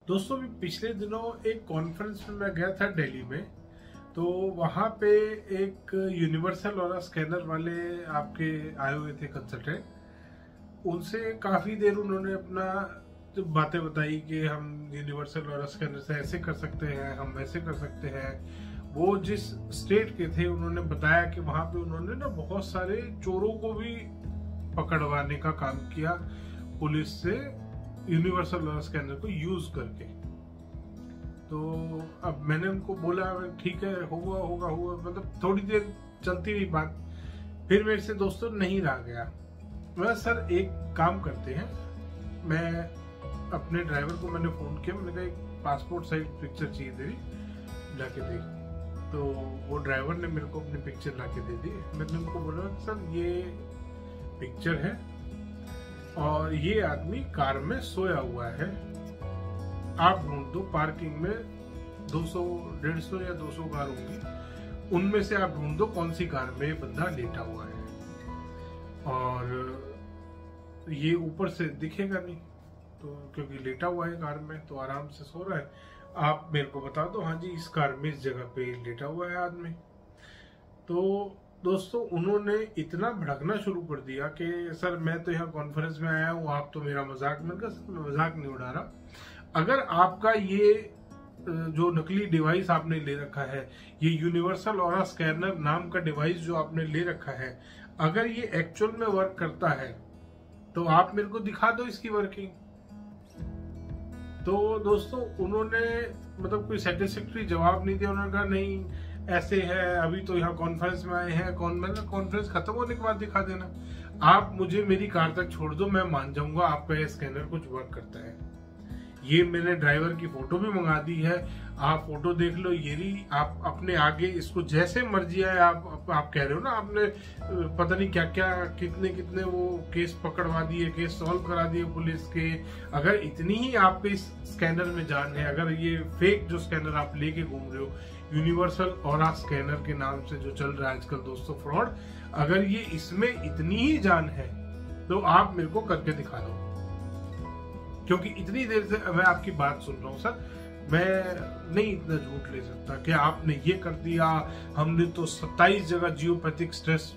दोस्तों भी पिछले दिनों एक कॉन्फ्रेंस में मैं गया था दिल्ली में। तो वहाँ पे एक यूनिवर्सल और स्कैनर वाले आपके आए हुए थे कंसल्टेंट। उनसे काफी देर उन्होंने अपना जो बातें बताई कि हम यूनिवर्सल और स्कैनर से ऐसे कर सकते हैं, हम वैसे कर सकते हैं। वो जिस स्टेट के थे उन्होंने बताया कि वहां पे उन्होंने ना बहुत सारे चोरों को भी पकड़वाने का काम किया पुलिस से, यूनिवर्सल और स्कैनर को यूज करके। तो अब मैंने उनको बोला ठीक है, हुआ मतलब थोड़ी देर चलती रही बात। फिर मेरे से दोस्तों नहीं रहा गया। मैं सर एक काम करते हैं, मैं अपने ड्राइवर को मैंने फोन किया, मैंने कहा एक पासपोर्ट साइज पिक्चर चाहिए तेरी, लाके दे। तो वो ड्राइवर ने मेरे को अपनी पिक्चर लाके दे दी। मैंने उनको बोला सर ये पिक्चर है और ये आदमी कार में सोया हुआ है, आप ढूंढ दो पार्किंग में 200, 150 या 200 कार होंगी, उनमें से आप ढूंढ दो कौन सी कार में ये बंदा लेटा हुआ है। और ये ऊपर से दिखेगा नहीं, तो क्योंकि लेटा हुआ है कार में तो आराम से सो रहा है। आप मेरे को बता दो, हाँ जी इस कार में इस जगह पे लेटा हुआ है आदमी। तो दोस्तों उन्होंने इतना भड़कना शुरू कर दिया कि सर मैं तो यहाँ कॉन्फ्रेंस में आया हूँ, आप तो मेरा मजाक। मैंने कहा सर मैं मजाक नहीं उड़ा रहा। अगर आपका ये जो नकली डिवाइस आपने ले रखा है, ये यूनिवर्सल ऑरा स्कैनर नाम का डिवाइस जो आपने ले रखा है, अगर ये एक्चुअल में वर्क करता है तो आप मेरे को दिखा दो इसकी वर्किंग। तो दोस्तों उन्होंने मतलब कोई सेटिस्फैक्टरी जवाब नहीं दिया। उन्होंने कहा नहीं ऐसे है, अभी तो यहाँ कॉन्फ्रेंस में आए हैं, कॉन्फ्रेंस खत्म होने के बाद दिखा देना, आप मुझे मेरी कार तक छोड़ दो, मैं मान जाऊंगा आपका ये स्कैनर कुछ वर्क करता है। ये मैंने ड्राइवर की फोटो भी मंगा दी है, आप फोटो देख लो। ये रही, आप अपने आगे इसको जैसे मर्जी है आप कह रहे हो ना, आपने पता नहीं क्या क्या कितने कितने वो केस पकड़वा दिए, केस सॉल्व करा दिए पुलिस के। अगर इतनी ही आपके इस स्कैनर में जान है, अगर ये फेक जो स्कैनर आप लेके घूम रहे हो यूनिवर्सल ऑरा स्कैनर के नाम से जो चल रहा है आजकल दोस्तों फ्रॉड, अगर ये इसमें इतनी ही जान है तो आप मेरे को करके दिखा दो। क्योंकि इतनी देर से मैं आपकी बात सुन रहा हूँ सर, मैं नहीं इतना झूठ ले सकता कि आपने ये कर दिया। हमने तो 27 जगह जियोपैथिक स्ट्रेस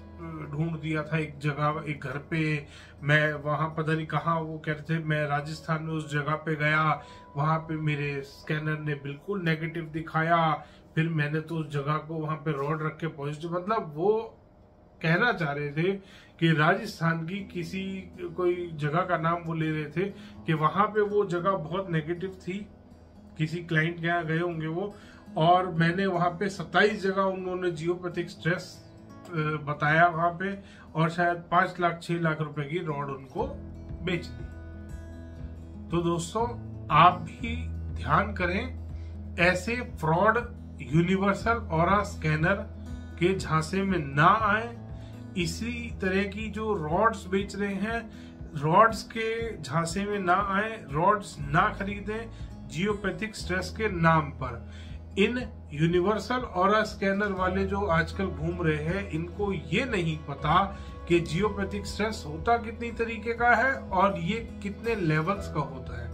ढूंढ दिया था, एक जगह एक घर पे, मैं वहां पता नहीं कहाँ, वो कहते थे मैं राजस्थान में उस जगह पे गया, वहां पे मेरे स्कैनर ने बिल्कुल नेगेटिव दिखाया, फिर मैंने तो उस जगह को वहां पे रॉड रख के पॉजिटिव। मतलब वो कहना चाह रहे थे कि राजस्थान की किसी कोई जगह का नाम वो ले रहे थे कि वहां पे वो जगह बहुत नेगेटिव थी, किसी क्लाइंट के यहाँ गए होंगे वो, और मैंने वहां पे 27 जगह उन्होंने जियोपैथिक स्ट्रेस बताया वहां पे, और शायद 5 लाख 6 लाख रुपए की रॉड उनको बेच दी। तो दोस्तों आप भी ध्यान करें, ऐसे फ्रॉड यूनिवर्सल ऑरा स्कैनर के झांसे में ना आए। इसी तरह की जो रॉड्स बेच रहे हैं, रॉड्स के झांसे में ना आए, रॉड्स ना खरीदें जियोपैथिक स्ट्रेस के नाम पर। इन यूनिवर्सल ऑरा स्कैनर वाले जो आजकल घूम रहे हैं, इनको ये नहीं पता कि जियोपैथिक स्ट्रेस होता कितनी तरीके का है और ये कितने लेवल्स का होता है।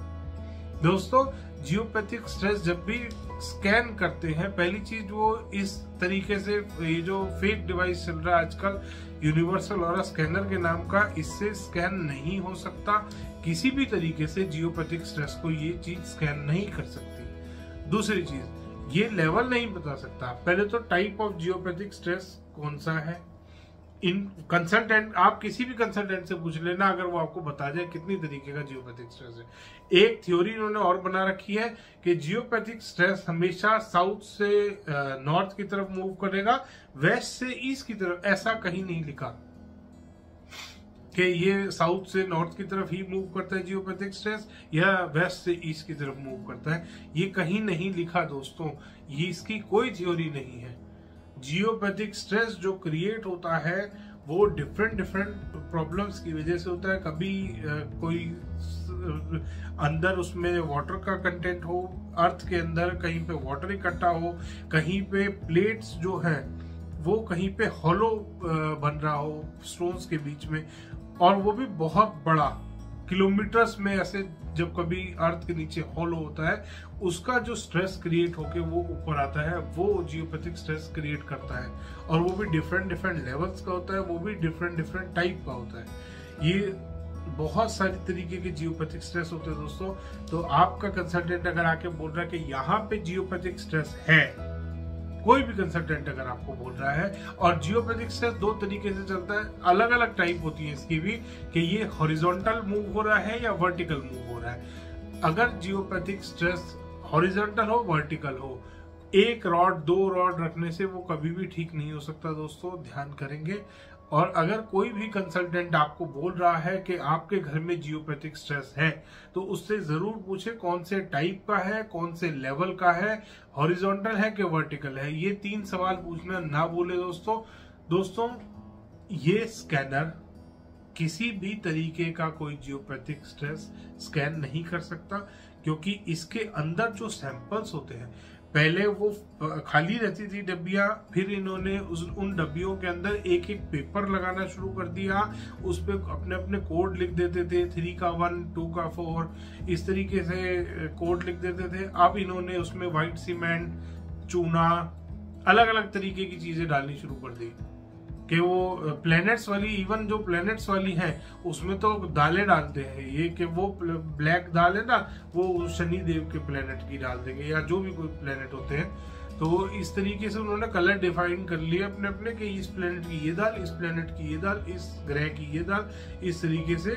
दोस्तों जियोपैथिक स्ट्रेस जब भी स्कैन करते हैं, पहली चीज वो इस तरीके से, ये जो फेक डिवाइस चल रहा है आजकल यूनिवर्सल ऑरा स्कैनर के नाम का, इससे स्कैन नहीं हो सकता। किसी भी तरीके से जियोपैथिक स्ट्रेस को ये चीज स्कैन नहीं कर सकती। दूसरी चीज, ये लेवल नहीं बता सकता। पहले तो टाइप ऑफ जियोपैथिक स्ट्रेस कौन सा है, इन कंसल्टेंट, आप किसी भी कंसल्टेंट से पूछ लेना, अगर वो आपको बता जाए कितनी तरीके का जियोपैथिक स्ट्रेस है। एक थ्योरी इन्होंने और बना रखी है कि जियोपैथिक स्ट्रेस हमेशा साउथ से नॉर्थ की तरफ मूव करेगा, वेस्ट से ईस्ट की तरफ। ऐसा कहीं नहीं लिखा कि ये साउथ से नॉर्थ की तरफ ही मूव करता है जियोपैथिक स्ट्रेस, या वेस्ट से ईस्ट की तरफ मूव करता है, ये कहीं नहीं लिखा दोस्तों। ये इसकी कोई थ्योरी नहीं है। जियोपैथिक स्ट्रेस जो क्रिएट होता है वो डिफरेंट प्रॉब्लम्स की वजह से होता है। कभी कोई अंदर उसमें वाटर का कंटेंट हो, अर्थ के अंदर कहीं पे वाटर इकट्ठा हो, कहीं पे प्लेट्स जो है वो कहीं पे हॉलो बन रहा हो स्टोन्स के बीच में, और वो भी बहुत बड़ा। किलोमीटर्स में ऐसे जब कभी अर्थ के नीचे हॉलो होता है, उसका जो स्ट्रेस क्रिएट होके वो ऊपर आता है, वो जियोपैथिक स्ट्रेस क्रिएट करता है। और वो भी डिफरेंट डिफरेंट लेवल्स का होता है, वो भी डिफरेंट डिफरेंट टाइप का होता है। ये बहुत सारी तरीके के जियोपैथिक स्ट्रेस होते हैं दोस्तों। तो आपका कंसल्टेंट अगर आके बोल रहा है कि यहाँ पे जियोपैथिक स्ट्रेस है, कोई भी कंसल्टेंट अगर आपको बोल रहा है, और जियोपैथिक स्ट्रेस दो तरीके से चलता है, अलग अलग टाइप होती है इसकी भी, कि ये हॉरिजॉन्टल मूव हो रहा है या वर्टिकल मूव हो रहा है। अगर जियोपैथिक स्ट्रेस हॉरिजॉन्टल हो, वर्टिकल हो, एक रॉड दो रॉड रखने से वो कभी भी ठीक नहीं हो सकता दोस्तों, ध्यान करेंगे। और अगर कोई भी कंसल्टेंट आपको बोल रहा है कि आपके घर में जियोपैथिक स्ट्रेस है, तो उससे जरूर पूछे कौन से टाइप का है, कौन से लेवल का है, हॉरिजॉन्टल है कि वर्टिकल है। ये 3 सवाल पूछना ना भूले दोस्तों। ये स्कैनर किसी भी तरीके का कोई जियोपैथिक स्ट्रेस स्कैन नहीं कर सकता, क्योंकि इसके अंदर जो सैंपल्स होते हैं, पहले वो खाली रहती थी डब्बियां, फिर इन्होंने उन डब्बियों के अंदर एक एक पेपर लगाना शुरू कर दिया, उस पे अपने अपने कोड लिख देते थे, 3 का 1, 2 का 4, इस तरीके से कोड लिख देते थे। अब इन्होंने उसमें व्हाइट सीमेंट, चूना, अलग अलग तरीके की चीजें डालनी शुरू कर दी कि वो प्लैनेट्स वाली, इवन जो प्लैनेट्स वाली हैं उसमें तो दालें डालते हैं ये, कि वो ब्लैक दाल है ना, वो शनि देव के प्लैनेट की डाल देंगे, या जो भी कोई प्लैनेट होते हैं। तो इस तरीके से उन्होंने कलर डिफाइन कर लिए अपने अपने, कि इस प्लैनेट की ये दाल, इस प्लैनेट की ये दाल, इस ग्रह की ये दाल, इस तरीके से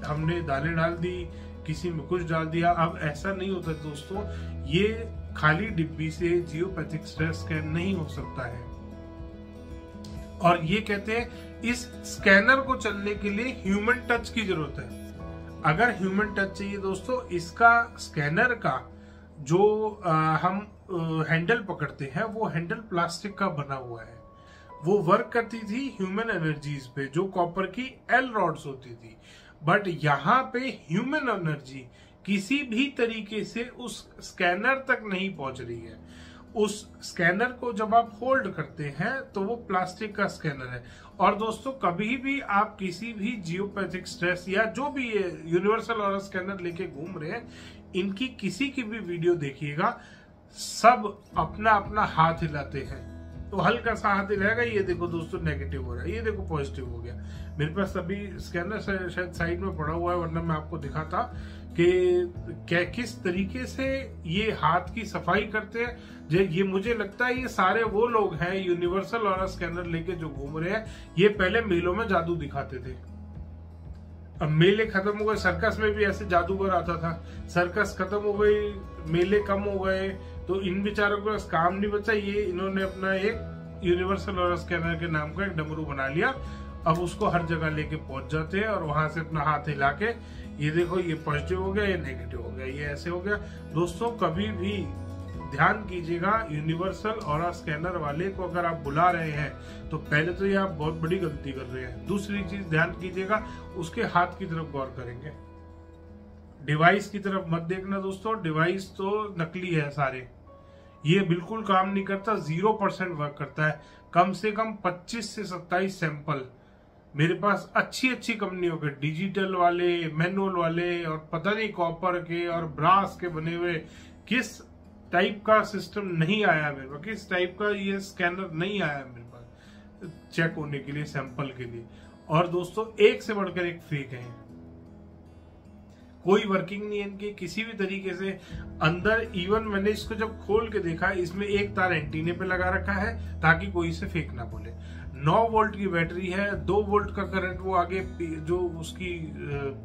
हमने दालें डाल दी, किसी में कुछ डाल दिया। अब ऐसा नहीं होता दोस्तों, ये खाली डिब्बी से जियोपैथिक स्ट्रेस स्कैन नहीं हो सकता है। और ये कहते हैं इस स्कैनर को चलने के लिए ह्यूमन टच की जरूरत है। अगर ह्यूमन टच चाहिए दोस्तों, इसका स्कैनर का जो हम हैंडल पकड़ते हैं, वो हैंडल प्लास्टिक का बना हुआ है। वो वर्क करती थी ह्यूमन एनर्जीज पे, जो कॉपर की एल रॉड्स होती थी। बट यहाँ पे ह्यूमन एनर्जी किसी भी तरीके से उस स्कैनर तक नहीं पहुंच रही है। उस स्कैनर को जब आप होल्ड करते हैं तो वो प्लास्टिक का स्कैनर है। और दोस्तों, कभी भी आप किसी भी जियोपैथिक स्ट्रेस या जो भी ये यूनिवर्सल ऑरा स्कैनर लेके घूम रहे हैं, इनकी किसी की भी वीडियो देखिएगा, सब अपना अपना हाथ हिलाते हैं। तो हल्का सा हाथ हिलाएगा, ये देखो दोस्तों नेगेटिव हो रहा है, ये देखो पॉजिटिव हो गया। मेरे पास अभी स्कैनर शायद साइड में पड़ा हुआ है, वरना मैं आपको दिखाता कि क्या किस तरीके से ये हाथ की सफाई करते हैं। ये मुझे लगता है ये सारे वो लोग हैं यूनिवर्सल ऑरा स्कैनर लेके जो घूम रहे हैं। ये पहले मेलों में जादू दिखाते थे, अब मेले खत्म हो गए। सर्कस में भी ऐसे जादूगर आता था, सर्कस खत्म हो गई, मेले कम हो गए, तो इन बेचारों के पास काम नहीं बचा। ये इन्होंने अपना एक यूनिवर्सल ऑरा स्कैनर के नाम का एक डमरू बना लिया। अब उसको हर जगह लेके पहुंच जाते हैं और वहां से अपना हाथ हिला के, ये देखो ये पॉजिटिव हो गया, ये नेगेटिव हो गया, ये ऐसे हो गया। दोस्तों, कभी भी ध्यान कीजिएगा, यूनिवर्सल ऑरा स्कैनर वाले को अगर आप बुला रहे हैं तो पहले तो ये आप बहुत बड़ी गलती कर रहे हैं। दूसरी चीज ध्यान कीजिएगा, उसके हाथ की तरफ गौर करेंगे, डिवाइस की तरफ मत देखना दोस्तों। डिवाइस तो नकली है सारे, ये बिल्कुल काम नहीं करता, 0% वर्क करता है। कम से कम 25 से 27 सैंपल मेरे पास अच्छी अच्छी कंपनियों के, डिजिटल वाले, मैनुअल वाले, और पता नहीं कॉपर के और ब्रास के बने हुए, किस टाइप का सिस्टम नहीं आया मेरे पास, किस टाइप का ये स्कैनर नहीं आया मेरे पास चेक होने के लिए, सैंपल के लिए। और दोस्तों, एक से बढ़कर एक फेक है, कोई वर्किंग नहीं है इनकी किसी भी तरीके से। अंदर इवन मैंने इसको जब खोल के देखा, इसमें एक तार एंटीने पे लगा रखा है ताकि कोई इसे फेक ना बोले। 9 वोल्ट की बैटरी है, 2 वोल्ट का करंट वो आगे जो उसकी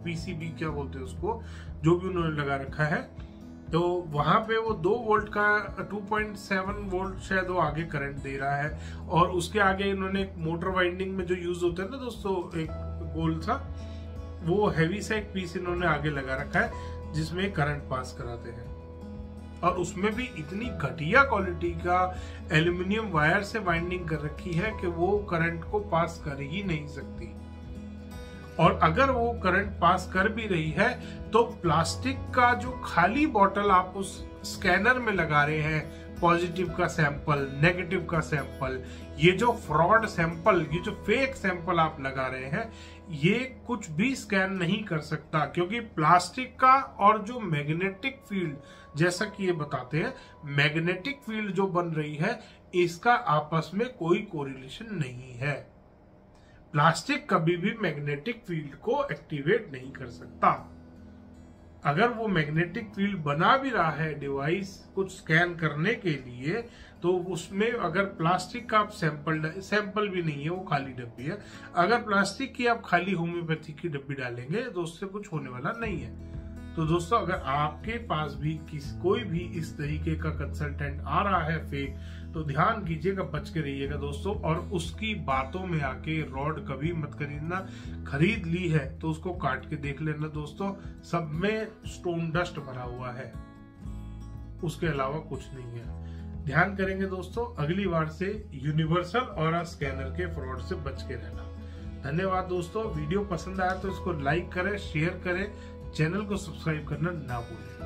पीसीबी क्या बोलते हैं उसको, जो भी उन्होंने लगा रखा है, तो वहां पे वो 2 वोल्ट का 2.7 वोल्ट शायद वो आगे करंट दे रहा है। और उसके आगे इन्होंने एक मोटर वाइंडिंग में जो यूज होता है ना दोस्तों, एक गोल सा, वो हैवी सा एक पीस इन्होंने आगे लगा रखा है जिसमें करंट पास कराते हैं। और उसमें भी इतनी घटिया क्वालिटी का एल्युमिनियम वायर से वाइंडिंग कर रखी है कि वो करंट को पास कर ही नहीं सकती। और अगर वो करंट पास कर भी रही है तो प्लास्टिक का जो खाली बॉटल आप उस स्कैनर में लगा रहे हैं, पॉजिटिव का सैंपल, नेगेटिव का सैंपल, ये जो फ्रॉड सैंपल, ये जो फेक सैंपल आप लगा रहे हैं, ये कुछ भी स्कैन नहीं कर सकता, क्योंकि प्लास्टिक का और जो मैग्नेटिक फील्ड, जैसा कि ये बताते हैं, मैग्नेटिक फील्ड जो बन रही है इसका आपस में कोई कोरिलेशन नहीं है। प्लास्टिक कभी भी मैग्नेटिक फील्ड को एक्टिवेट नहीं कर सकता। अगर वो मैग्नेटिक फील्ड बना भी रहा है डिवाइस कुछ स्कैन करने के लिए, तो उसमें अगर प्लास्टिक का आप सैंपल भी नहीं है, वो खाली डब्बी है, अगर प्लास्टिक की आप खाली होम्योपैथी की डब्बी डालेंगे तो उससे कुछ होने वाला नहीं है। तो दोस्तों, अगर आपके पास भी कोई भी इस तरीके का कंसल्टेंट आ रहा है फेक, तो ध्यान कीजिएगा, बच के रहिएगा दोस्तों। और उसकी बातों में आके रॉड कभी मत खरीदना। खरीद ली है तो उसको काट के देख लेना दोस्तों, सब में स्टोन डस्ट भरा हुआ है, उसके अलावा कुछ नहीं है। ध्यान करेंगे दोस्तों, अगली बार से यूनिवर्सल ऑरा स्कैनर के फ्रॉड से बच के रहना। धन्यवाद दोस्तों। वीडियो पसंद आया तो इसको लाइक करें, शेयर करें, चैनल को सब्सक्राइब करना ना भूलें।